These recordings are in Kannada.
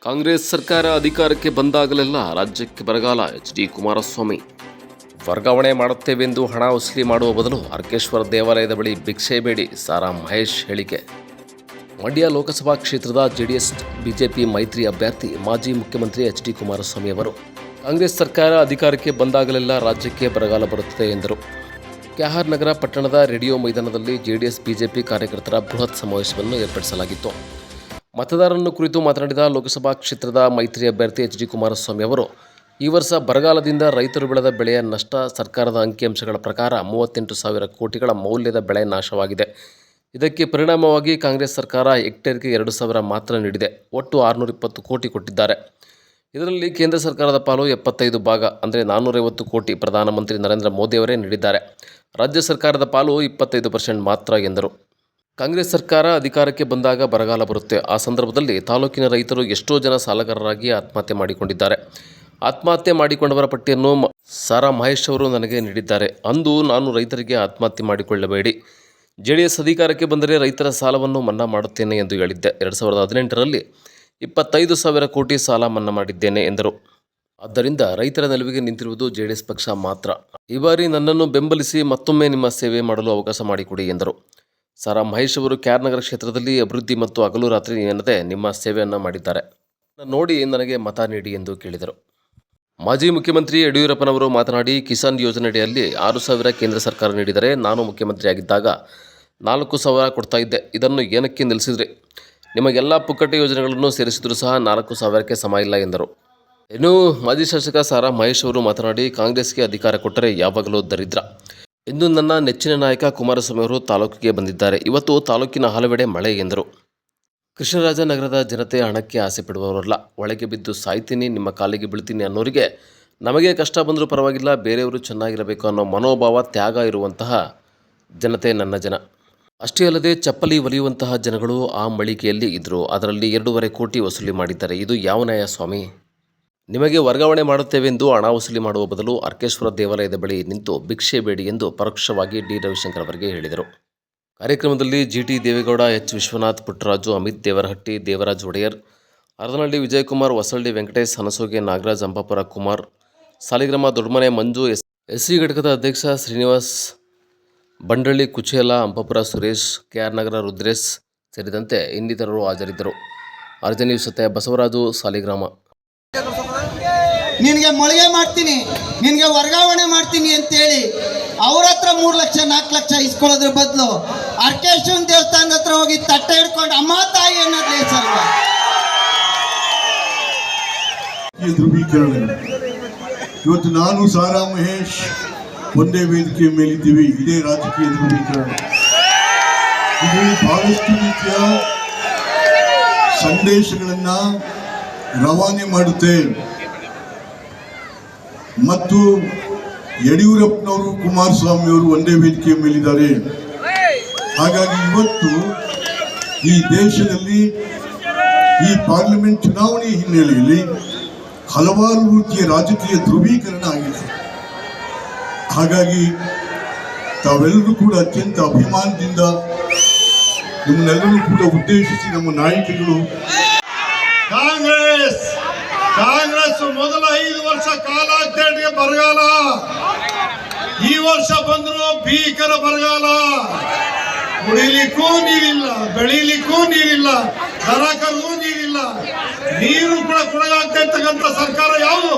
ಕಾಂಗ್ರೆಸ್ ಸರ್ಕಾರ ಅಧಿಕಾರಕ್ಕೆ ಬಂದಾಗಲೆಲ್ಲ ರಾಜ್ಯಕ್ಕೆ ಬರಗಾಲ. ಎಚ್.ಡಿ. ಕುಮಾರಸ್ವಾಮಿ ವರ್ಗಾವಣೆ ಮಾಡುತ್ತೇವೆಂದು ಹಣ ವಸೂಲಿ ಮಾಡುವ ಬದಲು ಅರ್ಕೇಶ್ವರ ದೇವಾಲಯದ ಬಳಿ ಭಿಕ್ಷೆ ಬೇಡಿ ಸಾರಾ ಮಹೇಶ್ ಹೇಳಿಕೆ. ಮಂಡ್ಯ ಲೋಕಸಭಾ ಕ್ಷೇತ್ರದ ಜೆಡಿಎಸ್ ಬಿಜೆಪಿ ಮೈತ್ರಿ ಅಭ್ಯರ್ಥಿ ಮಾಜಿ ಮುಖ್ಯಮಂತ್ರಿ ಎಚ್.ಡಿ. ಕುಮಾರಸ್ವಾಮಿ ಅವರು ಕಾಂಗ್ರೆಸ್ ಸರ್ಕಾರ ಅಧಿಕಾರಕ್ಕೆ ಬಂದಾಗಲೆಲ್ಲ ರಾಜ್ಯಕ್ಕೆ ಬರಗಾಲ ಬರುತ್ತದೆ ಎಂದರು. ಕೆಆರ್ ನಗರ ಪಟ್ಟಣದ ರೇಡಿಯೋ ಮೈದಾನದಲ್ಲಿ ಜೆಡಿಎಸ್ ಬಿಜೆಪಿ ಕಾರ್ಯಕರ್ತರ ಬೃಹತ್ ಸಮಾವೇಶವನ್ನು ಏರ್ಪಡಿಸಲಾಗಿತ್ತು. ಮತದಾರರನ್ನು ಕುರಿತು ಮಾತನಾಡಿದ ಲೋಕಸಭಾ ಕ್ಷೇತ್ರದ ಮೈತ್ರಿ ಅಭ್ಯರ್ಥಿ ಎಚ್.ಡಿ. ಕುಮಾರಸ್ವಾಮಿ ಅವರು ಈ ವರ್ಷ ಬರಗಾಲದಿಂದ ರೈತರು ಬೆಳೆದ ಬೆಳೆಯ ನಷ್ಟ ಸರ್ಕಾರದ ಅಂಕಿಅಂಶಗಳ ಪ್ರಕಾರ 38,000 ಕೋಟಿಗಳ ಮೌಲ್ಯದ ಬೆಳೆ ನಾಶವಾಗಿದೆ. ಇದಕ್ಕೆ ಪರಿಣಾಮವಾಗಿ ಕಾಂಗ್ರೆಸ್ ಸರ್ಕಾರ ಹೆಕ್ಟೇರ್ಗೆ 2,000 ಮಾತ್ರ ನೀಡಿದೆ. ಒಟ್ಟು 620 ಕೋಟಿ ಕೊಟ್ಟಿದ್ದಾರೆ. ಇದರಲ್ಲಿ ಕೇಂದ್ರ ಸರ್ಕಾರದ ಪಾಲು 75 ಭಾಗ ಅಂದರೆ 450 ಕೋಟಿ ಪ್ರಧಾನಮಂತ್ರಿ ನರೇಂದ್ರ ಮೋದಿಯವರೇ ನೀಡಿದ್ದಾರೆ. ರಾಜ್ಯ ಸರ್ಕಾರದ ಪಾಲು 25% ಮಾತ್ರ ಎಂದರು. ಕಾಂಗ್ರೆಸ್ ಸರ್ಕಾರ ಅಧಿಕಾರಕ್ಕೆ ಬಂದಾಗ ಬರಗಾಲ ಬರುತ್ತೆ. ಆ ಸಂದರ್ಭದಲ್ಲಿ ತಾಲೂಕಿನ ರೈತರು ಎಷ್ಟೋ ಜನ ಸಾಲಗಾರರಾಗಿ ಆತ್ಮಹತ್ಯೆ ಮಾಡಿಕೊಂಡಿದ್ದಾರೆ. ಆತ್ಮಹತ್ಯೆ ಮಾಡಿಕೊಂಡವರ ಪಟ್ಟಿಯನ್ನು ಸಾರಾ ಮಹೇಶ್ ಅವರು ನನಗೆ ನೀಡಿದ್ದಾರೆ. ಅಂದು ನಾನು ರೈತರಿಗೆ ಆತ್ಮಹತ್ಯೆ ಮಾಡಿಕೊಳ್ಳಬೇಡಿ, ಜೆಡಿಎಸ್ ಅಧಿಕಾರಕ್ಕೆ ಬಂದರೆ ರೈತರ ಸಾಲವನ್ನು ಮನ್ನಾ ಮಾಡುತ್ತೇನೆ ಎಂದು ಹೇಳಿದ್ದೆ. 2018ರಲ್ಲಿ 25,000 ಕೋಟಿ ಸಾಲ ಮನ್ನಾ ಮಾಡಿದ್ದೇನೆ ಎಂದರು. ಆದ್ದರಿಂದ ರೈತರ ನಿಲುವಿಗೆ ನಿಂತಿರುವುದು ಜೆಡಿಎಸ್ ಪಕ್ಷ ಮಾತ್ರ. ಈ ಬಾರಿ ನನ್ನನ್ನು ಬೆಂಬಲಿಸಿ ಮತ್ತೊಮ್ಮೆ ನಿಮ್ಮ ಸೇವೆ ಮಾಡಲು ಅವಕಾಶ ಮಾಡಿಕೊಡಿ ಎಂದರು. ಸಾರಾ ಮಹೇಶ್ ಅವರು ಕೆಆರ್ ನಗರ ಕ್ಷೇತ್ರದಲ್ಲಿ ಅಭಿವೃದ್ಧಿ ಮತ್ತು ಹಗಲು ರಾತ್ರಿ ಎನ್ನದೇ ನಿಮ್ಮ ಸೇವೆಯನ್ನು ಮಾಡಿದ್ದಾರೆ. ನೋಡಿ ನನಗೆ ಮತ ನೀಡಿ ಎಂದು ಕೇಳಿದರು. ಮಾಜಿ ಮುಖ್ಯಮಂತ್ರಿ ಯಡಿಯೂರಪ್ಪನವರು ಮಾತನಾಡಿ, ಕಿಸಾನ್ ಯೋಜನೆಯಡಿಯಲ್ಲಿ 6,000 ಕೇಂದ್ರ ಸರ್ಕಾರ ನೀಡಿದರೆ ನಾನು ಮುಖ್ಯಮಂತ್ರಿಯಾಗಿದ್ದಾಗ 4,000 ಕೊಡ್ತಾ ಇದ್ದೆ. ಇದನ್ನು ಏನಕ್ಕೆ ನಿಲ್ಲಿಸಿದ್ರಿ? ನಿಮಗೆಲ್ಲ ಪುಕ್ಕಟೆ ಯೋಜನೆಗಳನ್ನು ಸೇರಿಸಿದರೂ ಸಹ 4,000ಕ್ಕೆ ಸಮ ಇಲ್ಲ ಎಂದರು. ಇನ್ನು ಮಾಜಿ ಶಾಸಕ ಸಾರಾ ಮಹೇಶ್ ಅವರು ಮಾತನಾಡಿ, ಕಾಂಗ್ರೆಸ್ಗೆ ಅಧಿಕಾರ ಕೊಟ್ಟರೆ ಯಾವಾಗಲೂ ದರಿದ್ರ. ಇಂದು ನನ್ನ ನೆಚ್ಚಿನ ನಾಯಕ ಕುಮಾರಸ್ವಾಮಿ ಅವರು ತಾಲೂಕಿಗೆ ಬಂದಿದ್ದಾರೆ. ಇವತ್ತು ತಾಲೂಕಿನ ಹಲವೆಡೆ ಮಳೆ ಎಂದರು. ಕೃಷ್ಣರಾಜನಗರದ ಜನತೆ ಹಣಕ್ಕೆ ಆಸೆ ಪಡುವವರಲ್ಲ. ಒಳಗೆ ಬಿದ್ದು ಸಾಯ್ತೀನಿ, ನಿಮ್ಮ ಕಾಲಿಗೆ ಬೀಳ್ತೀನಿ ಅನ್ನೋರಿಗೆ ನಮಗೆ ಕಷ್ಟ ಬಂದರೂ ಪರವಾಗಿಲ್ಲ, ಬೇರೆಯವರು ಚೆನ್ನಾಗಿರಬೇಕು ಅನ್ನೋ ಮನೋಭಾವ, ತ್ಯಾಗ ಇರುವಂತಹ ಜನತೆ ನನ್ನ ಜನ. ಅಷ್ಟೇ ಅಲ್ಲದೆ ಚಪ್ಪಲಿ ಒಲಿಯುವಂತಹ ಜನಗಳು ಆ ಮಳಿಗೆಯಲ್ಲಿ ಇದ್ದರು. ಅದರಲ್ಲಿ 2.5 ಕೋಟಿ ವಸೂಲಿ ಮಾಡಿದ್ದಾರೆ. ಇದು ಯಾವ ನ್ಯಾಯ ಸ್ವಾಮಿ? ನಿಮಗೆ ವರ್ಗಾವಣೆ ಮಾಡುತ್ತೇವೆಂದು ಹಣ ವಸೂಲಿ ಮಾಡುವ ಬದಲು ಅರ್ಕೇಶ್ವರ ದೇವಾಲಯದ ಬಳಿ ನಿಂತು ಭಿಕ್ಷೆ ಬೇಡಿ ಎಂದು ಪರೋಕ್ಷವಾಗಿ ಡಿ. ರವಿಶಂಕರ್ ಅವರಿಗೆ ಹೇಳಿದರು. ಕಾರ್ಯಕ್ರಮದಲ್ಲಿ ಜಿಟಿ ದೇವೇಗೌಡ, ಎಚ್. ವಿಶ್ವನಾಥ್, ಪುಟ್ಟರಾಜು, ಅಮಿತ್ ದೇವರಹಟ್ಟಿ, ದೇವರಾಜ್ ಒಡೆಯರ್, ಹರದನಹಳ್ಳಿ ವಿಜಯಕುಮಾರ್, ಹೊಸಳ್ಳಿ ವೆಂಕಟೇಶ್, ಹನಸೋಗೆ ನಾಗರಾಜ್, ಅಂಬಾಪುರ ಕುಮಾರ್, ಸಾಲಿಗ್ರಾಮ ದೊಡ್ಡಮನೆ ಮಂಜು, ಎಸ್ಸಿ ಘಟಕದ ಅಧ್ಯಕ್ಷ ಶ್ರೀನಿವಾಸ್, ಬಂಡಳ್ಳಿ ಕುಚೇಲ, ಅಂಬಾಪುರ ಸುರೇಶ್, ಕೆಆರ್ ನಗರ ರುದ್ರೇಶ್ ಸೇರಿದಂತೆ ಇನ್ನಿತರರು ಹಾಜರಿದ್ದರು. ಅರ್ಜಿ ನ್ಯೂಸ್ ಜೊತೆ ಬಸವರಾಜು, ಸಾಲಿಗ್ರಾಮ. ನಿನಗೆ ಮೊಳಗೆ ಮಾಡ್ತೀನಿ, ನಿನಗೆ ವರ್ಗಾವಣೆ ಮಾಡ್ತೀನಿ ಅಂತೇಳಿ ಅವ್ರ ಹತ್ರ 3 ಲಕ್ಷ 4 ಲಕ್ಷ ಇಸ್ಕೊಳ್ಳೋದ್ರ ಬದಲು ಅರ್ಕೇಶ್ವರನ ದೇವಸ್ಥಾನದ ಹತ್ರ ಹೋಗಿ ತಟ್ಟೆ ಹಿಡ್ಕೊಂಡು ಅಮ್ಮ ತಾಯಿ ಅನ್ನೋದು ಲೇಸಲ್ವ? ಧ್ರುವೀಕರಣ. ಇವತ್ತು ನಾನು ಸಾರಾ ಮಹೇಶ್ ಒಂದೇ ವೇದಿಕೆ ಮೇಲಿದ್ದೀವಿ. ಇದೇ ರಾಜಕೀಯ ಧ್ರುವೀಕರಣ. ಇದು ಬಹಳಷ್ಟು ರೀತಿಯ ಸಂದೇಶಗಳನ್ನ ರವಾನೆ ಮಾಡುತ್ತೆ. ಮತ್ತು ಯಡಿಯೂರಪ್ಪನವರು, ಕುಮಾರಸ್ವಾಮಿ ಅವರು ಒಂದೇ ವೇದಿಕೆ ಮೇಲಿದ್ದಾರೆ. ಹಾಗಾಗಿ ಇವತ್ತು ಈ ದೇಶದಲ್ಲಿ ಈ ಪಾರ್ಲಿಮೆಂಟ್ ಚುನಾವಣೆ ಹಿನ್ನೆಲೆಯಲ್ಲಿ ಹಲವಾರು ರೀತಿಯ ರಾಜಕೀಯ ಧ್ರುವೀಕರಣ ಆಗಿದೆ. ಹಾಗಾಗಿ ತಾವೆಲ್ಲರೂ ಕೂಡ ಅತ್ಯಂತ ಅಭಿಮಾನದಿಂದ ನಿಮ್ಮನ್ನೆಲ್ಲರೂ ಕೂಡ ಉದ್ದೇಶಿಸಿ ನಮ್ಮ ನಾಯಕರು ಕಾಂಗ್ರೆಸ್ ಮೊದಲ 5 ವರ್ಷ ಕಾಲ ಅಧ್ಯಯನಿಗೆ ಬರಗಾಲ, ಈ ವರ್ಷ ಬಂದ್ರು ಭೀಕರ ಬರಗಾಲ. ಕುಡಿಲಿಕ್ಕೂ ನೀರಿಲ್ಲ, ಬೆಳಿಲಿಕ್ಕೂ ನೀರಿಲ್ಲ, ದನಕರಿಗೂ ನೀರಿಲ್ಲ. ನೀರು ಕೂಡ ಕೊಡಗಾಗ್ತಾ ಇರ್ತಕ್ಕಂಥ ಸರ್ಕಾರ ಯಾವುದು?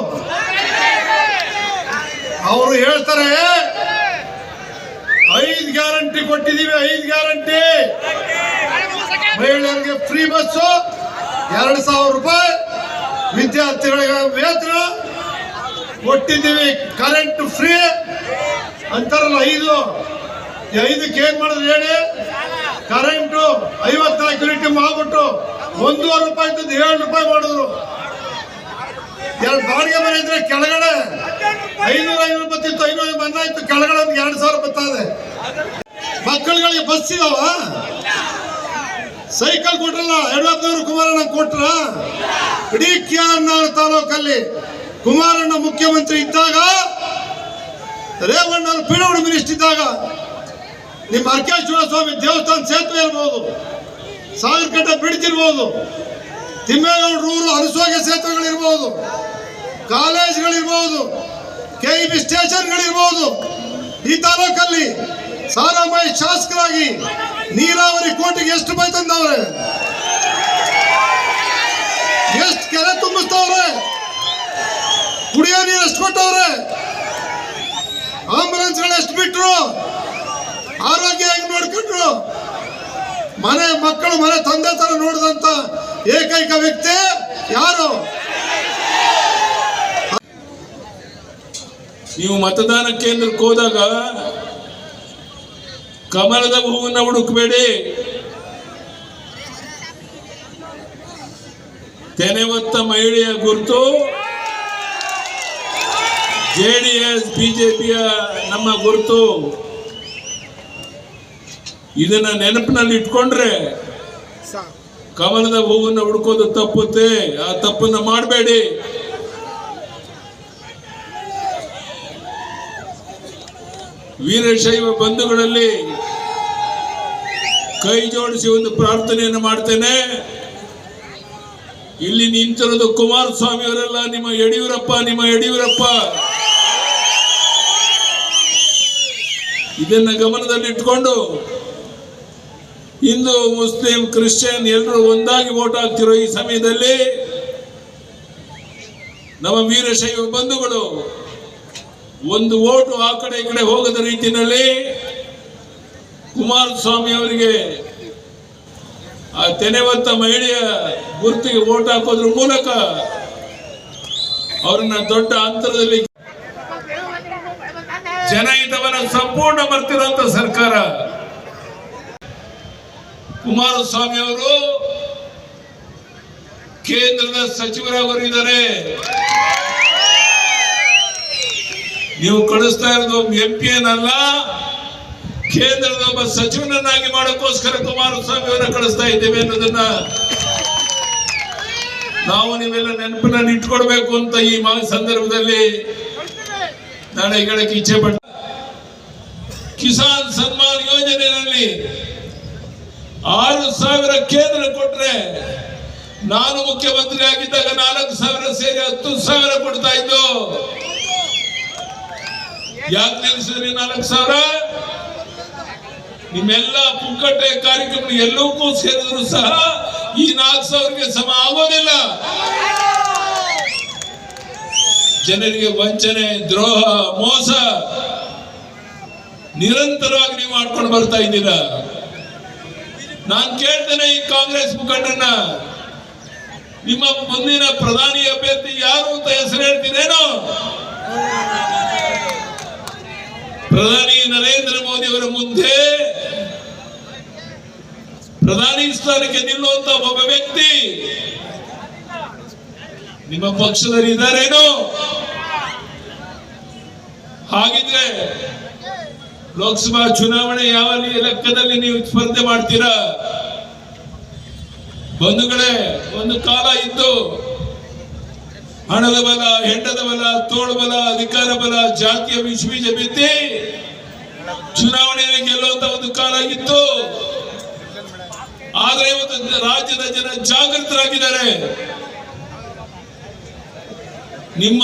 ಅವರು ಹೇಳ್ತಾರೆ 5 ಗ್ಯಾರಂಟಿ ಕೊಟ್ಟಿದ್ದೀವಿ, 5 ಗ್ಯಾರಂಟಿ. ಮಹಿಳೆಯರಿಗೆ ಫ್ರೀ ಬಸ್ಸು, 2,000 ರೂಪಾಯಿ, ವಿದ್ಯಾರ್ಥಿಗಳಿಗೆ ವೇತನ ಕೊಟ್ಟಿದ್ದೀವಿ, ಕರೆಂಟ್ ಫ್ರೀ ಅಂತಾರಲ್ಲ. 5ಕ್ಕೆ ಏನ್ ಮಾಡಿದ್ರು ಹೇಳಿ? ಕರೆಂಟು 54 ಯೂನಿಟ್ ಮಾಡ್ಬಿಟ್ಟು 1.5 ರೂಪಾಯಿ ಇದ್ದದ್ದು 7 ರೂಪಾಯಿ ಮಾಡಿದ್ರು. 2 ಬಾಡಿಗೆ ಮನೆ ಇದ್ರೆ ಕೆಳಗಡೆ 500 ಬತ್ತಿತ್ತು, 500 ಬಂದಾಯ್ತು, ಕೆಳಗಡೆ 2,000 ಬರ್ತದೆ. ಮಕ್ಕಳುಗಳಿಗೆ ಬಸ್ ಇದಾವ, ಸೈಕಲ್ ಕೊಟ್ರಲ್ಲ, ಯಡಿಯೂರಪ್ಪನವರು ಕುಮಾರಣ್ಣ ಕೊಟ್ರ. ಇಡೀ ಕೆಆರ್ ನಗರ ತಾಲೂಕಲ್ಲಿ ಕುಮಾರಣ್ಣ ಮುಖ್ಯಮಂತ್ರಿ ಇದ್ದಾಗ, ರೇವಣ್ಣವರು ಪಿಡಬ್ಲ್ಯೂ ಮಿನಿಸ್ಟರ್ ಇದ್ದಾಗ ನಿಮ್ಮ ಅರ್ಕೇಶ್ವರ ಸ್ವಾಮಿ ದೇವಸ್ಥಾನ ಸೇತುವೆ ಇರ್ಬೋದು, ಸಾಗರಕಟ್ಟೆ ಬ್ರಿಡ್ಜ್ ಇರ್ಬೋದು, ತಿಮ್ಮೇಗೌಡರೂರು ಅನಸೋಗೆ ಸೇತುವೆಗಳಿರ್ಬೋದು, ಕಾಲೇಜ್ಗಳಿರ್ಬೋದು, KEB ಸ್ಟೇಷನ್ಗಳಿರ್ಬೋದು. ಈ ತಾಲೂಕಲ್ಲಿ ಸಾರಾಮಯಿ ಶಾಸಕರಾಗಿ ನೀರಾವರಿ ಕೋಟಿಗೆ ಎಷ್ಟು ರೂಪಾಯಿ ತಂದವ್ರೆ, ಎಷ್ಟು ಕೆರೆ ತುಂಬಿಸ್ತವ್ರೆ, ಕುಡಿಯೋ ನೀರು ಎಷ್ಟು ಕೊಟ್ಟವ್ರೆ, ಆಂಬುಲೆನ್ಸ್ಗಳು ಎಷ್ಟು ಬಿಟ್ರು, ಆರೋಗ್ಯ ಹೆಂಗ್ ನೋಡ್ಕೊಂಡ್ರು, ಮನೆ ಮಕ್ಕಳು ಮನೆ ತಂದೆ ತರ ನೋಡಿದಂತ ಏಕೈಕ ವ್ಯಕ್ತಿ ಯಾರು? ನೀವು ಮತದಾನ ಕೇಂದ್ರಕ್ಕೆ ಹೋದಾಗ ಕಮಲದ ಹೂವನ್ನ ಹುಡುಕಬೇಡಿ, ತೆನೆ ಹೊತ್ತ ಮಹಿಳೆಯ ಗುರುತು JDS BJPಯ ನಮ್ಮ ಗುರುತು. ಇದನ್ನ ನೆನಪಿನಲ್ಲಿ ಇಟ್ಕೊಂಡ್ರೆ ಕಮಲದ ಹೂವನ್ನ ಹುಡುಕೋದು ತಪ್ಪುತ್ತೆ. ಆ ತಪ್ಪನ್ನ ಮಾಡಬೇಡಿ. ವೀರಶೈವ ಬಂಧುಗಳಲ್ಲಿ ಕೈ ಜೋಡಿಸಿ ಒಂದು ಪ್ರಾರ್ಥನೆಯನ್ನು ಮಾಡ್ತೇನೆ. ಇಲ್ಲಿ ನಿಂತಿರೋದು ಕುಮಾರಸ್ವಾಮಿ ಅವರೆಲ್ಲ, ನಿಮ್ಮ ಯಡಿಯೂರಪ್ಪ. ಇದನ್ನ ಗಮನದಲ್ಲಿಟ್ಕೊಂಡು ಹಿಂದೂ ಮುಸ್ಲಿಂ ಕ್ರಿಶ್ಚಿಯನ್ ಎಲ್ಲರೂ ಒಂದಾಗಿ ವೋಟ್ ಹಾಕ್ತಿರೋ ಈ ಸಮಯದಲ್ಲಿ ನಮ್ಮ ವೀರಶೈವ ಬಂಧುಗಳು ಒಂದು ಓಟು ಆ ಕಡೆ ಈ ಕಡೆ ಹೋಗದ ರೀತಿಯಲ್ಲಿ ಕುಮಾರಸ್ವಾಮಿ ಅವರಿಗೆ ಆ ತೆನೆ ಹೊತ್ತ ಮಹಿಳೆಯ ಗುರುತಿಗೆ ವೋಟ್ ಹಾಕೋದ್ರ ಮೂಲಕ ಅವರನ್ನ ದೊಡ್ಡ ಅಂತರದಲ್ಲಿ ಜನಹಿತವನ್ನ ಸಂಪೂರ್ಣ ಮರ್ತಿರುವಂತ ಸರ್ಕಾರ. ಕುಮಾರಸ್ವಾಮಿ ಅವರು ಕೇಂದ್ರದ ಸಚಿವರಾಗಿದ್ದಾರೆ. ನೀವು ಕಳಿಸ್ತಾ ಇರೋದು ಒಬ್ಬ MP ಏನಲ್ಲ, ಕೇಂದ್ರದ ಒಬ್ಬ ಸಚಿವನನ್ನಾಗಿ ಮಾಡೋಕ್ಕೋಸ್ಕರ ಕುಮಾರಸ್ವಾಮಿ ಅವರನ್ನ ಕಳಿಸ್ತಾ ಇದ್ದೇವೆ ಅನ್ನೋದನ್ನ ನಾವು ನೀವೆಲ್ಲ ನೆನಪಿನಲ್ಲಿ ಇಟ್ಕೊಡ್ಬೇಕು ಅಂತ ಈ ಸಂದರ್ಭದಲ್ಲಿ ನಾಳೆ ಹೇಳಕ್ಕೆ ಇಚ್ಛೆ ಪಟ್ಟ. ಕಿಸಾನ್ ಸನ್ಮಾನ್ ಯೋಜನೆಯಲ್ಲಿ 6,000 ಕೇಂದ್ರ ಕೊಟ್ರೆ, ನಾನು ಮುಖ್ಯಮಂತ್ರಿ ಆಗಿದ್ದಾಗ 4,000 ಸೇರಿ 10,000 ಕೊಡ್ತಾ ಇದ್ದು. ಯಾಕೆ ನಿಲ್ಲಿಸಿದ್ರಿ 4,000? ನಿಮ್ಮೆಲ್ಲ ಪುಕ್ಕಟ್ಟೆ ಕಾರ್ಯಕ್ರಮ ಎಲ್ಲವಕ್ಕೂ ಸೇರಿದ್ರು ಸಹ ಈ 4,000ಗೆ ಸಮ ಆಗೋದಿಲ್ಲ. ಜನರಿಗೆ ವಂಚನೆ, ದ್ರೋಹ, ಮೋಸ ನಿರಂತರವಾಗಿ ನೀವು ಮಾಡ್ಕೊಂಡು ಬರ್ತಾ ಇದ್ದೀರಾ. ನಾನು ಕೇಳ್ತೇನೆ ಈ ಕಾಂಗ್ರೆಸ್ ಮುಖಂಡರನ್ನ, ನಿಮ್ಮ ಮುಂದಿನ ಪ್ರಧಾನಿ ಅಭ್ಯರ್ಥಿ ಯಾರು ಅಂತ ಹೆಸರು ಹೇಳ್ತೀರೇನೋ? ಪ್ರಧಾನಿ ನರೇಂದ್ರ ಮೋದಿ ಅವರ ಮುಂದೆ ಪ್ರಧಾನಿ ಸ್ಥಾನಕ್ಕೆ ನಿಲ್ಲುವಂತ ಒಬ್ಬ ವ್ಯಕ್ತಿ ನಿಮ್ಮ ಪಕ್ಷದಲ್ಲಿ ಇದ್ದಾರೇನೋ? ಹಾಗಿದ್ರೆ ಲೋಕಸಭಾ ಚುನಾವಣೆ ಯಾವ ಲೆಕ್ಕದಲ್ಲಿ ನೀವು ಸ್ಪರ್ಧೆ ಮಾಡ್ತೀರಾ? ಬಂಧುಗಳೇ, ಒಂದು ಕಾಲ ಇದ್ದು ಹಣದ ಬಲ, ಹೆಂಡದ ಬಲ, ತೋಳು ಬಲ, ಅಧಿಕಾರ ಬಲ, ಜಾತಿಯ ವಿಷಬೀಜ ಬಿತ್ತಿ ಚುನಾವಣೆಯಲ್ಲಿ ಗೆಲ್ಲುವಂತ ಒಂದು ಕಾಲ ಇತ್ತು. ಆದ್ರೆ ಇವತ್ತು ರಾಜ್ಯದ ಜನ ಜಾಗೃತರಾಗಿದ್ದಾರೆ. ನಿಮ್ಮ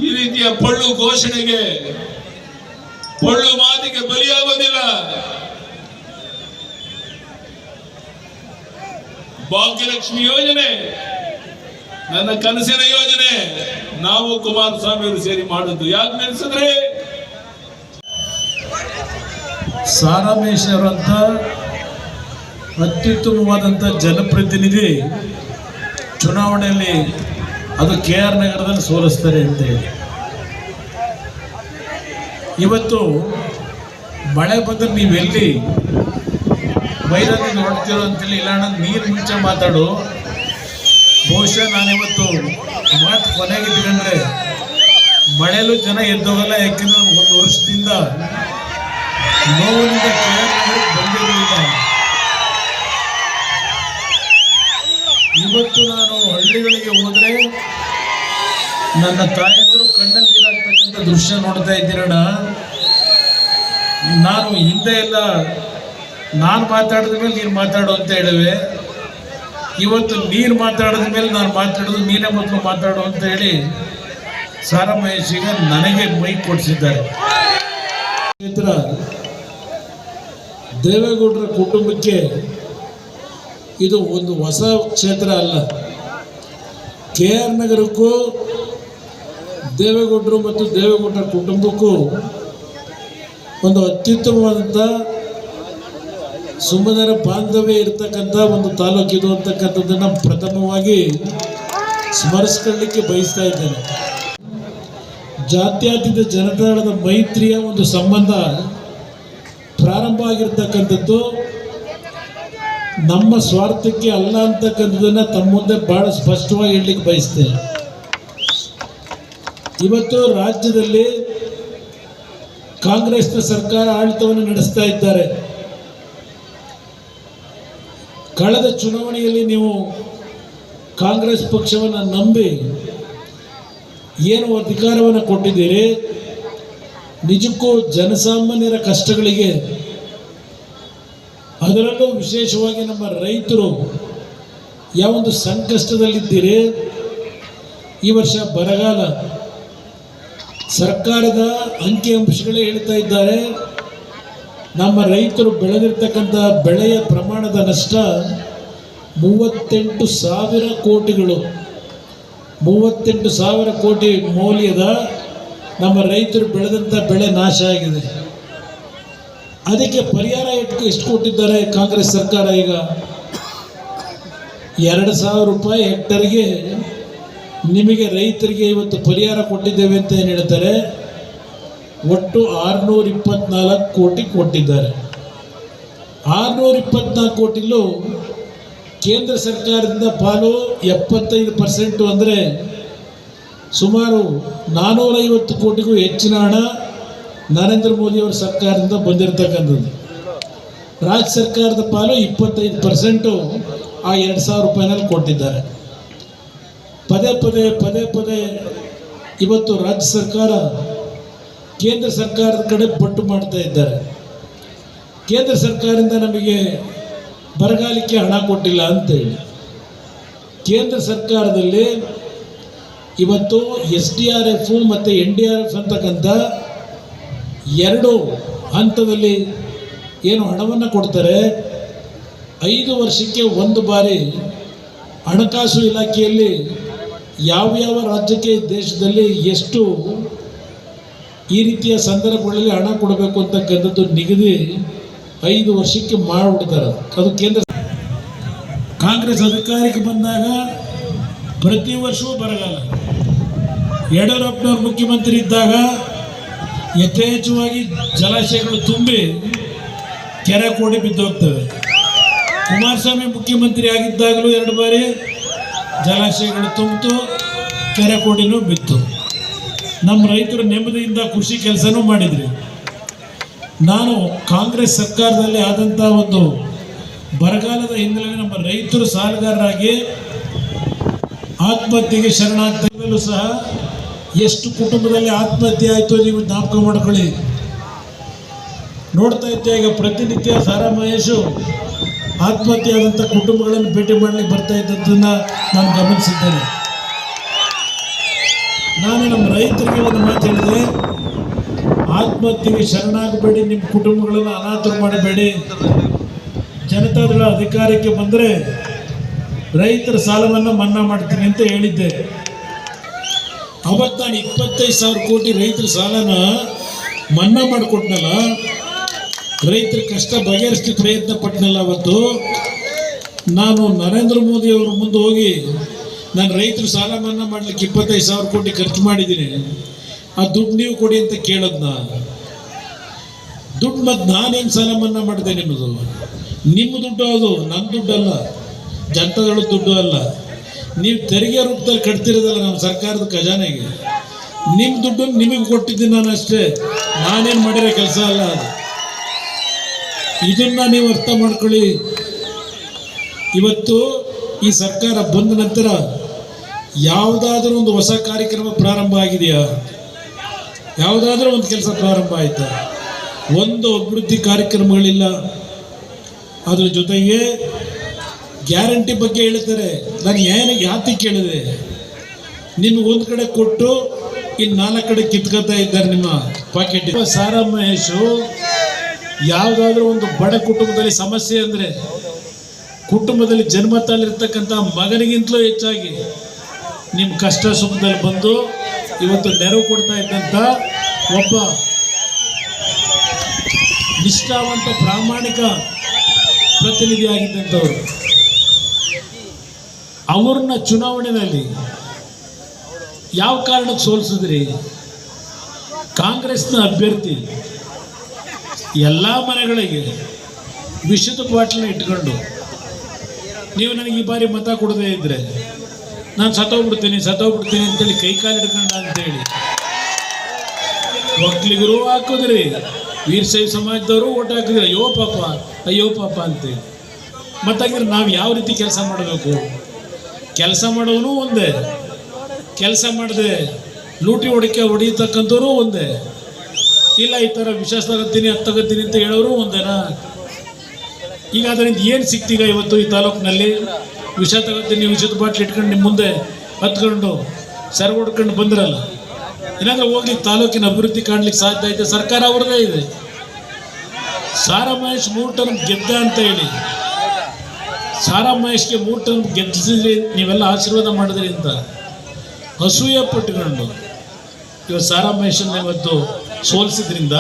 ಈ ರೀತಿಯ ಪೊಳ್ಳು ಘೋಷಣೆಗೆ, ಪೊಳ್ಳು ಮಾತಿಗೆ ಬಲಿಯಾಗೋದಿಲ್ಲ. ಭಾಗ್ಯಲಕ್ಷ್ಮಿ ಯೋಜನೆ ನನ್ನ ಕನಸಿನ ಯೋಜನೆ. ನಾವು ಕುಮಾರಸ್ವಾಮಿ ಅವರು ಸೇರಿ ಮಾಡುದು. ಯಾಕೆ ನೆನೆಸಿದ್ರೆ ಸಾರಾಮೇಶ್ವರಂತ ಅತ್ಯುತ್ತಮವಾದಂಥ ಜನಪ್ರತಿನಿಧಿ ಚುನಾವಣೆಯಲ್ಲಿ ಅದು KR ನಗರದಲ್ಲಿ ಸೋಲಿಸ್ತಾರೆ ಅಂತ ಹೇಳಿ. ಇವತ್ತು ಮಳೆ ಬಂದ್ರೆ ನೀವೆಲ್ಲಿ ಬೈರಲ್ಲಿ ನೋಡ್ತಿರೋ ಅಂತೇಳಿ, ಇಲ್ಲ ಅಣ್ಣ ನೀರು ಮುಂಚೆ ಮಾತಾಡು. ಬಹುಶಃ ನಾನಿವತ್ತು ಮಾತು ಕೊನೆಗೆ ಇಟ್ಕೊಂಡ್ರೆ ಮಳೆಯಲ್ಲೂ ಜನ ಎದ್ದೋಗಲ್ಲ. ಯಾಕೆಂದ್ರೆ ನಾನು 1 ವರ್ಷದಿಂದ ನೋವಿನಿಂದ KR ನಗರಕ್ಕೆ ಬಂದಿರಲಿಲ್ಲ. ಇವತ್ತು ನಾನು ಹಳ್ಳಿಗಳಿಗೆ ಹೋದ್ರೆ ನನ್ನ ತಾಯಂದಿರು ಕಣ್ಣಲ್ಲಿ ನೀರಾಗ್ತಕ್ಕಂಥ ದೃಶ್ಯ ನೋಡ್ತಾ ಇದ್ದೀರಣ್ಣ. ನಾನು ಹಿಂದೆ ಎಲ್ಲ ನಾನು ಮಾತಾಡಿದ ಮೇಲೆ ನೀನು ಮಾತಾಡು ಅಂತ ಹೇಳಿವೆ. ಇವತ್ತು ನೀನು ಮಾತಾಡಿದ ಮೇಲೆ ನಾನು ಮಾತಾಡೋದು ನೀನೇ ಮೊದಲು ಮಾತಾಡು ಅಂತ ಹೇಳಿ ಸಾರಾ ಮಹೇಶ್ ಈಗ ನನಗೆ ಮೈಕ್ ಕೊಡಿಸಿದ್ದಾರೆ. ದೇವೇಗೌಡರ ಕುಟುಂಬಕ್ಕೆ ಇದು ಒಂದು ಹೊಸ ಕ್ಷೇತ್ರ ಅಲ್ಲ. KR ನಗರಕ್ಕೂ ದೇವೇಗೌಡರು ಮತ್ತು ದೇವೇಗೌಡರ ಕುಟುಂಬಕ್ಕೂ ಒಂದು ಅತ್ಯುತ್ತಮವಾದಂಥ ಸುಮಧುರ ಬಾಂಧವ್ಯ ಇರ್ತಕ್ಕಂಥ ಒಂದು ತಾಲೂಕಿದು ಅಂತಕ್ಕಂಥದ್ದನ್ನು ಪ್ರಥಮವಾಗಿ ಸ್ಮರಿಸ್ಕೊಳ್ಳಿಕ್ಕೆ ಬಯಸ್ತಾ ಇದ್ದೇನೆ. ಜಾತ್ಯತೀತ ಜನತಾದಳದ ಮೈತ್ರಿಯ ಒಂದು ಸಂಬಂಧ ಪ್ರಾರಂಭ ಆಗಿರ್ತಕ್ಕಂಥದ್ದು ನಮ್ಮ ಸ್ವಾರ್ಥಕ್ಕೆ ಅಲ್ಲ ಅಂತಕ್ಕಂಥದ್ದನ್ನು ತಮ್ಮ ಮುಂದೆ ಭಾಳ ಸ್ಪಷ್ಟವಾಗಿ ಹೇಳಲಿಕ್ಕೆ ಬಯಸ್ತೇನೆ. ಇವತ್ತು ರಾಜ್ಯದಲ್ಲಿ ಕಾಂಗ್ರೆಸ್ನ ಸರ್ಕಾರ ಆಡಳಿತವನ್ನು ನಡೆಸ್ತಾ ಇದ್ದಾರೆ. ಕಳೆದ ಚುನಾವಣೆಯಲ್ಲಿ ನೀವು ಕಾಂಗ್ರೆಸ್ ಪಕ್ಷವನ್ನು ನಂಬಿ ಏನು ಅಧಿಕಾರವನ್ನು ಕೊಟ್ಟಿದ್ದೀರಿ, ನಿಜಕ್ಕೂ ಜನಸಾಮಾನ್ಯರ ಕಷ್ಟಗಳಿಗೆ, ಅದರಲ್ಲೂ ವಿಶೇಷವಾಗಿ ನಮ್ಮ ರೈತರು ಯಾವೊಂದು ಸಂಕಷ್ಟದಲ್ಲಿದ್ದೀರಿ. ಈ ವರ್ಷ ಬರಗಾಲ, ಸರ್ಕಾರದ ಅಂಕಿಅಂಶಗಳೇ ಹೇಳ್ತಾ ಇದ್ದಾರೆ ನಮ್ಮ ರೈತರು ಬೆಳೆದಿರ್ತಕ್ಕಂಥ ಬೆಳೆಯ ಪ್ರಮಾಣದ ನಷ್ಟ 38,000 ಕೋಟಿಗಳು, 38,000 ಕೋಟಿ ಮೌಲ್ಯದ ನಮ್ಮ ರೈತರು ಬೆಳೆದಂಥ ಬೆಳೆ ನಾಶ ಆಗಿದೆ. ಅದಕ್ಕೆ ಪರಿಹಾರ ಎಷ್ಟು ಕೊಟ್ಟಿದ್ದಾರೆ ಕಾಂಗ್ರೆಸ್ ಸರ್ಕಾರ? ಈಗ 2,000 ರೂಪಾಯಿ ಹೆಕ್ಟರ್ಗೆ ನಿಮಗೆ ರೈತರಿಗೆ ಇವತ್ತು ಪರಿಹಾರ ಕೊಟ್ಟಿದ್ದೇವೆ ಅಂತ ಏನು ಹೇಳ್ತಾರೆ. ಒಟ್ಟು 624 ಕೋಟಿ ಕೊಟ್ಟಿದ್ದಾರೆ. 624 ಕೋಟಿಲೂ ಕೇಂದ್ರ ಸರ್ಕಾರದಿಂದ ಪಾಲು 75%, ಅಂದರೆ ಸುಮಾರು 450 ಕೋಟಿಗೂ ಹೆಚ್ಚಿನ ಹಣ ನರೇಂದ್ರ ಮೋದಿಯವರ ಸರ್ಕಾರದಿಂದ ಬಂದಿರತಕ್ಕಂಥದ್ದು. ರಾಜ್ಯ ಸರ್ಕಾರದ ಪಾಲು 25% ಆ 2,000 ರೂಪಾಯಿನಲ್ಲಿ ಕೊಟ್ಟಿದ್ದಾರೆ. ಪದೇ ಪದೇ ಇವತ್ತು ರಾಜ್ಯ ಸರ್ಕಾರ ಕೇಂದ್ರ ಸರ್ಕಾರದ ಕಡೆ ಪಟ್ಟು ಮಾಡ್ತಾ ಇದ್ದಾರೆ. ಕೇಂದ್ರ ಸರ್ಕಾರದಿಂದ ನಮಗೆ ಬರಗಾಲಕ್ಕೆ ಹಣ ಕೊಟ್ಟಿಲ್ಲ ಅಂತೇಳಿ ಕೇಂದ್ರ ಸರ್ಕಾರದಲ್ಲಿ ಇವತ್ತು SDRF ಮತ್ತು NDRF ಅಂತಕ್ಕಂಥ 2 ಹಂತದಲ್ಲಿ ಏನು ಹಣವನ್ನು ಕೊಡ್ತಾರೆ. 5 ವರ್ಷಕ್ಕೆ 1 ಬಾರಿ ಹಣಕಾಸು ಇಲಾಖೆಯಲ್ಲಿ ಯಾವ ರಾಜ್ಯಕ್ಕೆ ದೇಶದಲ್ಲಿ ಎಷ್ಟು ಈ ರೀತಿಯ ಸಂದರ್ಭಗಳಲ್ಲಿ ಹಣ ಕೊಡಬೇಕು ಅಂತಕ್ಕಂಥದ್ದು ನಿಗದಿ 5 ವರ್ಷಕ್ಕೆ ಮಾಡಿಬಿಡ್ತಾರೆ. ಅದು ಕೇಂದ್ರ ಕಾಂಗ್ರೆಸ್ ಅಧಿಕಾರಕ್ಕೆ ಬಂದಾಗ ಪ್ರತಿ ವರ್ಷವೂ ಬರಗಾಲ. ಯಡಿಯೂರಪ್ಪನವರು ಮುಖ್ಯಮಂತ್ರಿ ಇದ್ದಾಗ ಯಥೇಚ್ಛವಾಗಿ ಜಲಾಶಯಗಳು ತುಂಬಿ ಕೆರೆ ಕೋಡಿ ಬಿದ್ದು ಹೋಗ್ತವೆ. ಕುಮಾರಸ್ವಾಮಿ ಮುಖ್ಯಮಂತ್ರಿ ಆಗಿದ್ದಾಗಲೂ 2 ಬಾರಿ ಜಲಾಶಯಗಳು ತುಂಬಿತು, ಕೆರೆ ಕೋಡಿನೂ ಬಿತ್ತು. ನಮ್ಮ ರೈತರು ನೆಮ್ಮದಿಯಿಂದ ಕೃಷಿ ಕೆಲಸನೂ ಮಾಡಿದ್ರಿ. ನಾನು ಕಾಂಗ್ರೆಸ್ ಸರ್ಕಾರದಲ್ಲಿ ಆದಂಥ ಒಂದು ಬರಗಾಲದ ಹಿನ್ನೆಲೆಯಲ್ಲಿ ನಮ್ಮ ರೈತರು ಸಾಲಗಾರರಾಗಿ ಆತ್ಮಹತ್ಯೆಗೆ ಶರಣಾಗ್ತದಲ್ಲೂ ಸಹ ಎಷ್ಟು ಕುಟುಂಬದಲ್ಲಿ ಆತ್ಮಹತ್ಯೆ ಆಯಿತು ನೀವು ಜ್ಞಾಪಕ ಮಾಡ್ಕೊಳ್ಳಿ. ನೋಡ್ತಾ ಇದ್ದೆ ಈಗ ಪ್ರತಿನಿತ್ಯ ಸಾರಾ ಮಹೇಶು ಆತ್ಮಹತ್ಯೆ ಆದಂಥ ಕುಟುಂಬಗಳನ್ನು ಭೇಟಿ ಮಾಡಲಿಕ್ಕೆ ಬರ್ತಾ ಇದ್ದದ್ದನ್ನು ನಾನು ಗಮನಿಸಿದ್ದೇನೆ. ನಾನು ನಮ್ಮ ರೈತರಿಗೆ ಒಂದು ಮಾತು ಹೇಳಿದೆ, ಆತ್ಮಹತ್ಯೆಗೆ ಶರಣಾಗಬೇಡಿ, ನಿಮ್ಮ ಕುಟುಂಬಗಳನ್ನು ಅನಾಥರು ಮಾಡಬೇಡಿ. ಜನತಾದಳ ಅಧಿಕಾರಕ್ಕೆ ಬಂದರೆ ರೈತರ ಸಾಲವನ್ನು ಮನ್ನಾ ಮಾಡ್ತೀನಿ ಅಂತ ಹೇಳಿದ್ದೆ. ಅವತ್ತು ನಾನು 25,000 ಕೋಟಿ ರೈತರ ಸಾಲನ ಮನ್ನಾ ಮಾಡಿಕೊಟ್ನಲ್ಲ, ರೈತರ ಕಷ್ಟ ಬಗೆಹರಿಸಲಿಕ್ಕೆ ಪ್ರಯತ್ನ ಪಟ್ಟನಲ್ಲ. ಅವತ್ತು ನಾನು ನರೇಂದ್ರ ಮೋದಿ ಅವ್ರ ಮುಂದೆ ಹೋಗಿ ನಾನು ರೈತರು ಸಾಲ ಮನ್ನಾ ಮಾಡಲಿಕ್ಕೆ 25,000 ಕೋಟಿ ಖರ್ಚು ಮಾಡಿದ್ದೀನಿ, ಆ ದುಡ್ಡು ನೀವು ಕೊಡಿ ಅಂತ ಕೇಳೋದ್ನ. ದುಡ್ಡು ಮತ್ತು ನಾನೇನು ಸಾಲ ಮನ್ನಾ ಮಾಡಿದೆ? ನಿಮ್ಮದು ನಿಮ್ಮ ದುಡ್ಡು, ಅದು ನನ್ನ ದುಡ್ಡಲ್ಲ, ಜನತಾದಳದ ದುಡ್ಡು ಅಲ್ಲ. ನೀವು ತೆರಿಗೆ ರೂಪದಲ್ಲಿ ಕಟ್ತಿರೋದಲ್ಲ ನಮ್ಮ ಸರ್ಕಾರದ ಖಜಾನೆಗೆ. ನಿಮ್ಮ ದುಡ್ಡು ನಿಮಗೆ ಕೊಟ್ಟಿದ್ದೀನಿ ನಾನು ಅಷ್ಟೇ, ನಾನೇನು ಮಾಡಿರೋ ಕೆಲಸ ಅಲ್ಲ ಅದು. ಇದನ್ನು ನೀವು ಅರ್ಥ ಮಾಡ್ಕೊಳ್ಳಿ. ಇವತ್ತು ಈ ಸರ್ಕಾರ ಬಂದ ನಂತರ ಯಾವುದಾದ್ರೂ ಒಂದು ಹೊಸ ಕಾರ್ಯಕ್ರಮ ಪ್ರಾರಂಭ ಆಗಿದೆಯಾ? ಯಾವುದಾದ್ರೂ ಒಂದು ಕೆಲಸ ಪ್ರಾರಂಭ ಆಯಿತಾ? ಒಂದು ಅಭಿವೃದ್ಧಿ ಕಾರ್ಯಕ್ರಮಗಳಿಲ್ಲ. ಅದರ ಜೊತೆಗೆ ಗ್ಯಾರಂಟಿ ಬಗ್ಗೆ ಹೇಳ್ತಾರೆ. ನಾನು ಯಾತಿ ಕೇಳಿದೆ, ನಿಮ್ಗೆ ಒಂದು ಕಡೆ ಕೊಟ್ಟು ಇನ್ನು 4 ಕಡೆ ಕಿತ್ಕೊತಾ ಇದ್ದಾರೆ ನಿಮ್ಮ ಪಾಕೆಟ್. ಸಾರಾ ಮಹೇಶು ಯಾವುದಾದ್ರೂ ಒಂದು ಬಡ ಕುಟುಂಬದಲ್ಲಿ ಸಮಸ್ಯೆ ಅಂದರೆ ಕುಟುಂಬದಲ್ಲಿ ಜನ್ಮ ತಾಳಿರ್ತಕ್ಕಂಥ ಮಗನಿಗಿಂತಲೂ ಹೆಚ್ಚಾಗಿ ನಿಮ್ಮ ಕಷ್ಟ ಸುಖದಲ್ಲಿ ಬಂದು ಇವತ್ತು ನೆರವು ಕೊಡ್ತಾ ಇದ್ದಂಥ ಒಬ್ಬ ನಿಷ್ಠಾವಂತ ಪ್ರಾಮಾಣಿಕ ಪ್ರತಿನಿಧಿ ಆಗಿದ್ದಂಥವ್ರು. ಅವ್ರನ್ನ ಚುನಾವಣೆಯಲ್ಲಿ ಯಾವ ಕಾರಣಕ್ಕೆ ಸೋಲಿಸಿದ್ರಿ? ಕಾಂಗ್ರೆಸ್ನ ಅಭ್ಯರ್ಥಿ ಎಲ್ಲ ಮನೆಗಳಿಗೆ ವಿಷದ ಬಾಟ್ಲನ್ನ ಇಟ್ಕೊಂಡು ನೀವು ನನಗೆ ಈ ಬಾರಿ ಮತ ಕೊಡದೇ ಇದ್ರೆ ನಾನು ಸತ್ತೋಗ್ಬಿಡ್ತೀನಿ ಅಂತೇಳಿ ಕೈಕಾಲು ಹಿಡ್ಕೊಂಡ ಅಂತೇಳಿ ಒಕ್ಕಲಿಗರು ಹಾಕಿದ್ರಿ, ವೀರಶೈವ ಸಮಾಜದವರು ಓಟ್ ಹಾಕಿದ್ರಿ, ಅಯ್ಯೋ ಪಾಪ ಅಂತೇಳಿ. ಮತ್ತಾಗಿದ್ರೆ ನಾವು ಯಾವ ರೀತಿ ಕೆಲಸ ಮಾಡಬೇಕು? ಕೆಲಸ ಮಾಡೋನು ಒಂದೇ, ಕೆಲಸ ಮಾಡದೆ ಲೂಟಿ ಹೊಡಿತಕ್ಕಂಥವ್ರು ಒಂದೇ, ಇಲ್ಲ ಈ ಥರ ವಿಷ ತಗೋತೀನಿ ಅದು ತಗೋತೀನಿ ಅಂತ ಹೇಳೋರು ಒಂದೇನಾ? ಈಗ ಅದರಿಂದ ಏನು ಸಿಕ್ತೀಗ ಇವತ್ತು ಈ ತಾಲೂಕಿನಲ್ಲಿ? ವಿಷ ತಗೋತೀನಿ, ವಿಷದ ಬಾಟ್ಲಿ ಇಟ್ಕೊಂಡು ನಿಮ್ಮ ಮುಂದೆ ಹತ್ಕೊಂಡು ಸೆರಗು ಹೊಡ್ಕೊಂಡು ಬಂದಿರಲ್ಲ. ಏನಾದರೂ ಹೋಗ್ಲಿ ತಾಲೂಕಿನ ಅಭಿವೃದ್ಧಿ ಕಾಣಲಿಕ್ಕೆ ಸಾಧ್ಯ ಐತೆ? ಸರ್ಕಾರ ಅವ್ರದ್ದೇ ಇದೆ. ಸಾರಾ ಮಹೇಶ್ 3 ಟರ್ಮ್ ಗೆದ್ದ ಅಂತ ಹೇಳಿ ಸಾರಾ ಮಹೇಶ್ಗೆ 3 ಟರ್ಮ್ ಗೆದ್ದಿದ್ರಿ, ನೀವೆಲ್ಲ ಆಶೀರ್ವಾದ ಮಾಡಿದ್ರಿ ಅಂತ ಅಸೂಯೆ ಪಟ್ಟುಕೊಂಡು ಇವತ್ತು ಸಾರಾ ಮಹೇಶನ್ನ ಇವತ್ತು ಸೋಲಿಸಿದ್ರಿಂದ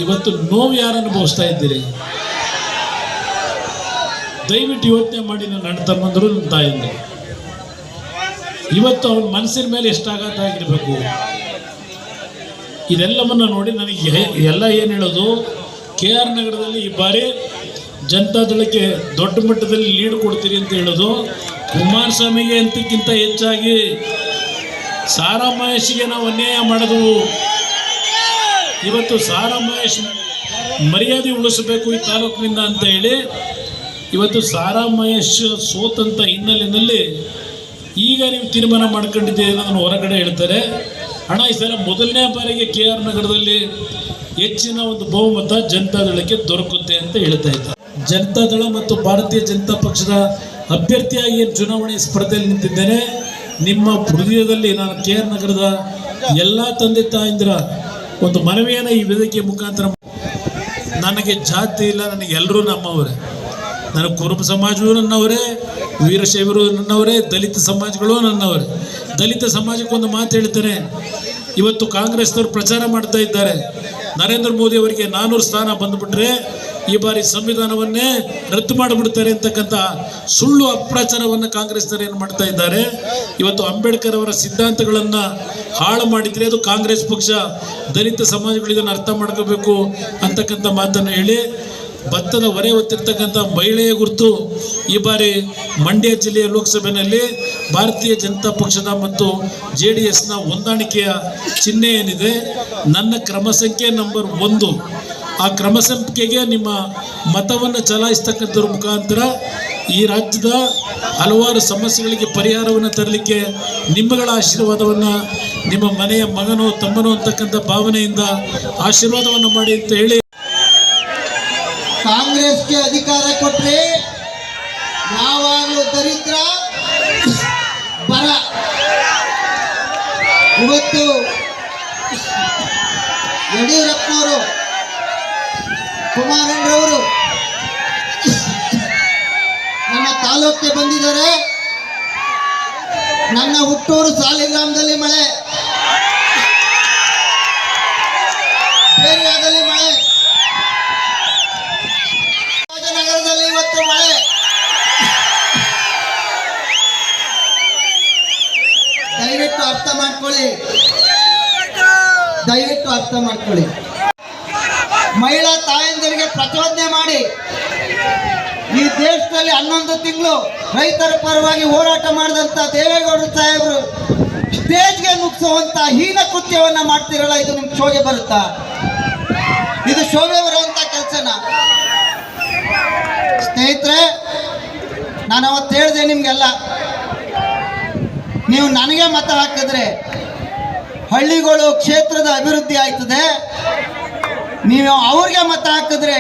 ಇವತ್ತು ನೋವು ಯಾರು ಅನುಭವಿಸ್ತಾ ಇದ್ದೀರಿ? ದಯವಿಟ್ಟು ಯೋಚನೆ ಮಾಡಿ ನನ್ನ ಅಣ್ಣ ತಮ್ಮಂದರು, ನನ್ನ ತಾಯಿಯಂದರು. ಇವತ್ತು ಅವನ ಮನಸ್ಸಿನ ಮೇಲೆ ಎಷ್ಟು ಆಘಾತ ಆಗಿರಬೇಕು. ಇದೆಲ್ಲವನ್ನ ನೋಡಿ ನನಗೆ ಎಲ್ಲ ಏನು ಹೇಳೋದು, KR ನಗರದಲ್ಲಿ ಈ ಬಾರಿ ಜನತಾದಳಕ್ಕೆ ದೊಡ್ಡ ಮಟ್ಟದಲ್ಲಿ ಲೀಡ್ ಕೊಡ್ತೀರಿ ಅಂತ ಹೇಳೋದು ಕುಮಾರಸ್ವಾಮಿಗೆ ಅಂತಕ್ಕಿಂತ ಹೆಚ್ಚಾಗಿ ಸಾರಾ ಮಹೇಶ್ಗೆ ನಾವು ಅನ್ಯಾಯ ಮಾಡಿದ್ವು. ಇವತ್ತು ಸಾರಾ ಮಹೇಶ್ ಮರ್ಯಾದೆ ಉಳಿಸಬೇಕು ಈ ತಾಲೂಕಿನಿಂದ ಅಂತ ಹೇಳಿ ಇವತ್ತು ಸಾರಾ ಮಹೇಶ್ ಸೋತಂತ ಹಿನ್ನೆಲೆಯಲ್ಲಿ ಈಗ ನೀವು ತೀರ್ಮಾನ ಮಾಡ್ಕೊಂಡಿದ್ದೀರಿ ಅನ್ನೋದನ್ನು ಹೊರಗಡೆ ಹೇಳ್ತಾರೆ. ಹಣ ಈ ಸಲ ಮೊದಲನೇ ಬಾರಿಗೆ KR ನಗರದಲ್ಲಿ ಹೆಚ್ಚಿನ ಒಂದು ಬಹುಮತ ಜನತಾದಳಕ್ಕೆ ದೊರಕುತ್ತೆ ಅಂತ ಹೇಳ್ತಾ ಇದ್ದಾರೆ. ಜನತಾದಳ ಮತ್ತು ಭಾರತೀಯ ಜನತಾ ಪಕ್ಷದ ಅಭ್ಯರ್ಥಿಯಾಗಿ ಏನು ಚುನಾವಣೆ ಸ್ಪರ್ಧೆಯಲ್ಲಿ ನಿಂತಿದ್ದೇನೆ. ನಿಮ್ಮ ಹೃದಯದಲ್ಲಿ ನಾನು KR ನಗರದ ಎಲ್ಲ ತಂದೆ ತಾಯಂದಿರ ಒಂದು ಮನವಿಯನ್ನು ಈ ವೇದಿಕೆ ಮುಖಾಂತರ, ನನಗೆ ಜಾತಿ ಇಲ್ಲ, ನನಗೆ ಎಲ್ಲರೂ ನಮ್ಮವರೇ. ನನಗೆ ಕುರುಬ ಸಮಾಜವೂ ನನ್ನವರೇ, ವೀರಶೈವರು ನನ್ನವರೇ, ದಲಿತ ಸಮಾಜಗಳು ನನ್ನವರೇ. ದಲಿತ ಸಮಾಜಕ್ಕೆ ಒಂದು ಮಾತು ಹೇಳ್ತೇನೆ, ಇವತ್ತು ಕಾಂಗ್ರೆಸ್ನವರು ಪ್ರಚಾರ ಮಾಡ್ತಾ ಇದ್ದಾರೆ, ನರೇಂದ್ರ ಮೋದಿ ಅವರಿಗೆ 400 ಸ್ಥಾನ ಬಂದುಬಿಟ್ರೆ ಈ ಬಾರಿ ಸಂವಿಧಾನವನ್ನೇ ರದ್ದು ಮಾಡಿಬಿಡ್ತಾರೆ ಅಂತಕ್ಕಂಥ ಸುಳ್ಳು ಅಪ್ರಚಾರವನ್ನು ಕಾಂಗ್ರೆಸ್ನವರು ಏನು ಮಾಡ್ತಾ ಇದ್ದಾರೆ. ಇವತ್ತು ಅಂಬೇಡ್ಕರ್ ಅವರ ಸಿದ್ಧಾಂತಗಳನ್ನು ಹಾಳು ಮಾಡಿದರೆ ಅದು ಕಾಂಗ್ರೆಸ್ ಪಕ್ಷ. ದಲಿತ ಸಮಾಜಗಳು ಇದನ್ನು ಅರ್ಥ ಮಾಡ್ಕೋಬೇಕು ಅಂತಕ್ಕಂಥ ಮಾತನ್ನು ಹೇಳಿ, ಭತ್ತದ ಹೊರೆ ಹೊತ್ತಿರ್ತಕ್ಕಂಥ ಮಹಿಳೆಯ ಗುರುತು ಈ ಬಾರಿ ಮಂಡ್ಯ ಜಿಲ್ಲೆಯ ಲೋಕಸಭೆಯಲ್ಲಿ ಭಾರತೀಯ ಜನತಾ ಪಕ್ಷದ ಮತ್ತು JDSನ ಹೊಂದಾಣಿಕೆಯ ಚಿಹ್ನೆ ಏನಿದೆ, ನನ್ನ ಕ್ರಮ ಸಂಖ್ಯೆ ನಂಬರ್ 1, ಆ ಕ್ರಮ ಸಂಖ್ಯೆಗೆ ನಿಮ್ಮ ಮತವನ್ನು ಚಲಾಯಿಸ್ತಕ್ಕಂಥವ್ರ ಮುಖಾಂತರ ಈ ರಾಜ್ಯದ ಹಲವಾರು ಸಮಸ್ಯೆಗಳಿಗೆ ಪರಿಹಾರವನ್ನು ತರಲಿಕ್ಕೆ ನಿಮ್ಮಗಳ ಆಶೀರ್ವಾದವನ್ನು, ನಿಮ್ಮ ಮನೆಯ ಮಗನೋ ತಮ್ಮನೋ ಅಂತಕ್ಕಂಥ ಭಾವನೆಯಿಂದ ಆಶೀರ್ವಾದವನ್ನು ಮಾಡಿ ಅಂತ ಹೇಳಿ ಕಾಂಗ್ರೆಸ್ಗೆ ಅಧಿಕಾರ ಕೊಟ್ರೆ ಯಾವಾಗಲೂ ದರಿದ್ರ ಬರ. ಇವತ್ತು ಯಡಿಯೂರಪ್ಪನವರು, ಕುಮಾರಣ್ಣರವರು ನನ್ನ ತಾಲೂಕಿಗೆ ಬಂದಿದ್ದಾರೆ. ನನ್ನ ಹುಟ್ಟೂರು ಸಾಲಿಗ್ರಾಮದಲ್ಲಿ ಮಳೆ, ಬೇರಿಯಾದಲ್ಲಿ ಮಳೆ, ನಗರದಲ್ಲಿ ಇವತ್ತು ಮಳೆ. ದಯವಿಟ್ಟು ಅರ್ಥ ಮಾಡ್ಕೊಳ್ಳಿ. ಮಹಿಳಾ ತಾಯಂದಿರಿಗೆ ಪ್ರಚೋದನೆ ಮಾಡಿ ಈ ದೇಶದಲ್ಲಿ 11 ತಿಂಗಳು ರೈತರ ಪರವಾಗಿ ಹೋರಾಟ ಮಾಡಿದಂತ ದೇವೇಗೌಡರು ಸಾಹೇಬರು ಸ್ಟೇಜ್ಗೆ ನುಗ್ಸುವಂತ ಹೀನ ಕೃತ್ಯವನ್ನ ಮಾಡ್ತಿರಲ್ಲ, ಇದು ನಿಮ್ಗೆ ಶೋಭೆ ಬರುತ್ತಾ? ಇದು ಶೋಭೆ ಬರುವಂತ ಕೆಲಸನ? ಸ್ನೇಹಿತರೆ, ನಾನು ಅವತ್ತು ಹೇಳಿದೆ ನಿಮಗೆಲ್ಲ, ನೀವು ನನಗೆ ಮತ ಹಾಕಿದ್ರೆ ಹಳ್ಳಿಗಳು ಕ್ಷೇತ್ರದ ಅಭಿವೃದ್ಧಿ ಆಯ್ತದೆ, ನೀವು ಅವ್ರಿಗೆ ಮತ ಹಾಕಿದ್ರೆ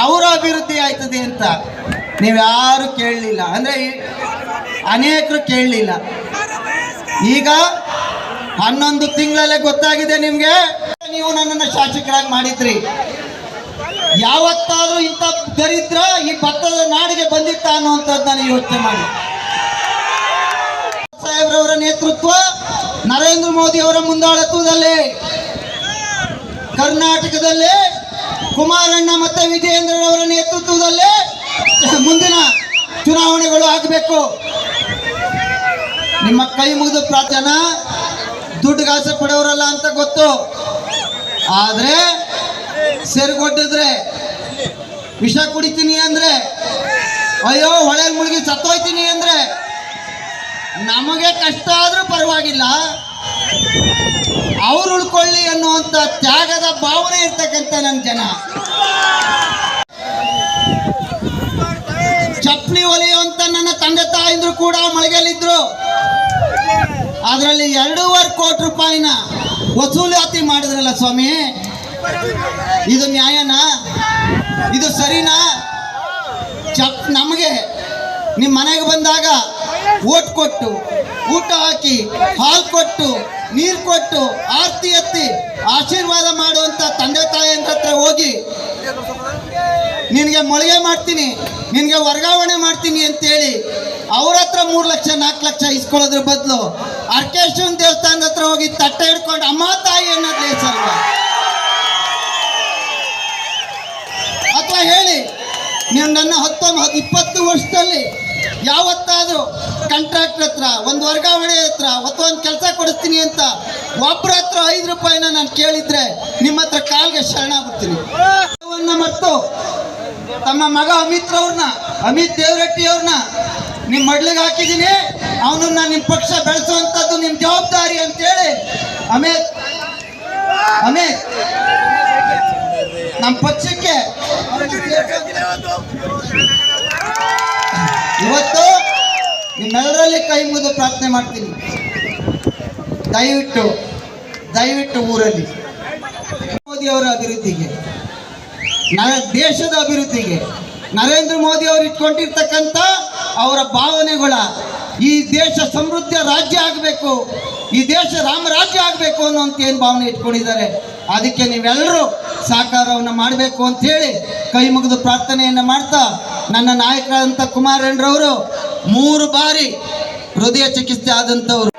ಅವರ ಅಭಿವೃದ್ಧಿ ಆಯ್ತದೆ ಅಂತ. ನೀವ್ಯಾರು ಕೇಳಲಿಲ್ಲ, ಅಂದರೆ ಅನೇಕರು ಕೇಳಲಿಲ್ಲ. ಈಗ 11 ತಿಂಗಳಲ್ಲೇ ಗೊತ್ತಾಗಿದೆ ನಿಮಗೆ. ನೀವು ನನ್ನನ್ನು ಶಾಸಕರಾಗಿ ಮಾಡಿದ್ರಿ. ಯಾವತ್ತಾದ್ರೂ ಇಂಥ ದರಿದ್ರ ಈ ಭತ್ತದ ನಾಡಿಗೆ ಬಂದಿತ್ತ ಅನ್ನುವಂಥದ್ದನ್ನು ಯೋಚನೆ ಮಾಡಿ. ಸಾಹೇಬ್ರವರ ನೇತೃತ್ವ, ನರೇಂದ್ರ ಮೋದಿ ಅವರ ಮುಂದಾಳತ್ವದಲ್ಲಿ ಕರ್ನಾಟಕದಲ್ಲಿ ಕುಮಾರಣ್ಣ ಮತ್ತೆ ವಿಜಯೇಂದ್ರರವರ ನೇತೃತ್ವದಲ್ಲಿ ಮುಂದಿನ ಚುನಾವಣೆಗಳು ಆಗಬೇಕು. ನಿಮ್ಮ ಕೈ ಮುಗಿದು ಪ್ರಾರ್ಥನೆ, ದುಡ್ಡುಗಾಸೆ ಪಡೆಯವರಲ್ಲ ಅಂತ ಗೊತ್ತು. ಆದರೆ ಸೆರಗೊಡ್ಡಿದ್ರೆ, ವಿಷ ಕುಡಿತೀನಿ ಅಂದ್ರೆ, ಅಯ್ಯೋ ಹೊಳೆಲ್ ಮುಳುಗಿ ಸತ್ತೋಯ್ತೀನಿ ಅಂದ್ರೆ ನಮಗೆ ಕಷ್ಟ ಆದ್ರೂ ಪರವಾಗಿಲ್ಲ, ಅವ್ರು ಉಳ್ಕೊಳ್ಳಿ ಅನ್ನುವಂಥ ತ್ಯಾಗದ ಭಾವನೆ ಇರ್ತಕ್ಕಂಥ ನನ್ನ ಜನ. ಚಪ್ಪಲಿ ಹೊಲಿಯುವಂತ ನನ್ನ ತಂದೆ ತಾಯಿಂದ್ರು ಕೂಡ ಮಳೆಗೆಲ್ಲಿದ್ರು. ಅದರಲ್ಲಿ 2.5 ಕೋಟಿ ರೂಪಾಯಿನ ವಸೂಲಾತಿ ಮಾಡಿದ್ರಲ್ಲ ಸ್ವಾಮಿ, ಇದು ನ್ಯಾಯನಾ? ಇದು ಸರಿನಾ? ನಮಗೆ ನಿಮ್ಮ ಮನೆಗೆ ಬಂದಾಗ ಓಟ್ ಕೊಟ್ಟು, ಊಟ ಹಾಕಿ, ಹಾಲು ಕೊಟ್ಟು, ನೀರು ಕೊಟ್ಟು, ಆರತಿ ಎತ್ತಿ ಆಶೀರ್ವಾದ ಮಾಡುವಂಥ ತಂದೆ ತಾಯಿಯಂದ್ರ ಹತ್ರ ಹೋಗಿ ನಿನಗೆ ಮೊಳಗೆ ಮಾಡ್ತೀನಿ, ನಿನಗೆ ವರ್ಗಾವಣೆ ಮಾಡ್ತೀನಿ ಅಂತೇಳಿ ಅವ್ರ ಹತ್ರ 3 ಲಕ್ಷ 4 ಲಕ್ಷ ಇಸ್ಕೊಳ್ಳೋದ್ರ ಬದಲು ಅರ್ಕೇಶ್ವರನ ದೇವಸ್ಥಾನದ ಹತ್ರ ಹೋಗಿ ತಟ್ಟೆ ಹಿಡ್ಕೊಂಡು ಅಮ್ಮ ತಾಯಿ ಅನ್ನೋದು ಲೇಸಲ್ವ? ಅಥವಾ ಹೇಳಿ, ನೀವು ನನ್ನ 20 ವರ್ಷದಲ್ಲಿ ಯಾವತ್ತಾದರೂ ಕಾಂಟ್ರಾಕ್ಟರ್ ಹತ್ರ, ಒಂದು ವರ್ಗಾವಣೆ ಹತ್ರ ಅಥವಾ ಒಂದು ಕೆಲಸ ಕೊಡಿಸ್ತೀನಿ ಅಂತ ಒಬ್ಬರ ಹತ್ರ 5 ರೂಪಾಯಿನ ನಾನು ಕೇಳಿದ್ರೆ ನಿಮ್ಮ ಹತ್ರ ಕಾಲ್ಗೆ ಶರಣಾಗ್ಬಿಡ್ತೀನಿ. ಮತ್ತು ತಮ್ಮ ಮಗ ಅಮಿತ್ ದೇವರಟ್ಟಿ ಅವ್ರನ್ನ ನಿಮ್ಮ ಮಡ್ಲಿಗೆ ಹಾಕಿದ್ದೀನಿ. ಅವನನ್ನ ನಿಮ್ಮ ಪಕ್ಷ ಬೆಳೆಸುವಂಥದ್ದು ನಿಮ್ಮ ಜವಾಬ್ದಾರಿ ಅಂತೇಳಿ ಅಮಿತ್ ನಮ್ಮ ಪಕ್ಷಕ್ಕೆ ಇವತ್ತು ನಿಮ್ಮೆಲ್ಲರಲ್ಲಿ ಕೈ ಮುಗಿದು ಪ್ರಾರ್ಥನೆ ಮಾಡ್ತೀನಿ. ದಯವಿಟ್ಟು ಊರಲ್ಲಿ ಮೋದಿ ಅವರ ಅಭಿವೃದ್ಧಿಗೆ, ದೇಶದ ಅಭಿವೃದ್ಧಿಗೆ, ನರೇಂದ್ರ ಮೋದಿ ಅವರು ಇಟ್ಕೊಂಡಿರ್ತಕ್ಕಂಥ ಅವರ ಭಾವನೆಗಳ, ಈ ದೇಶ ಸಮೃದ್ಧ ರಾಜ್ಯ ಆಗಬೇಕು, ಈ ದೇಶ ರಾಮರಾಜ್ಯ ಆಗಬೇಕು ಅನ್ನೋಂತ ಏನು ಭಾವನೆ ಇಟ್ಕೊಂಡಿದ್ದಾರೆ, ಅದಕ್ಕೆ ನೀವೆಲ್ಲರೂ ಸಹಕಾರವನ್ನು ಮಾಡಬೇಕು ಅಂತ ಹೇಳಿ ಕೈ ಮುಗಿದು ಪ್ರಾರ್ಥನೆಯನ್ನು ಮಾಡ್ತಾ, ನನ್ನ ನಾಯಕರಾದಂಥ ಕುಮಾರಣ್ಣರವರು 3 ಬಾರಿ ಹೃದಯ ಚಿಕಿತ್ಸೆ ಆದಂಥವ್ರು.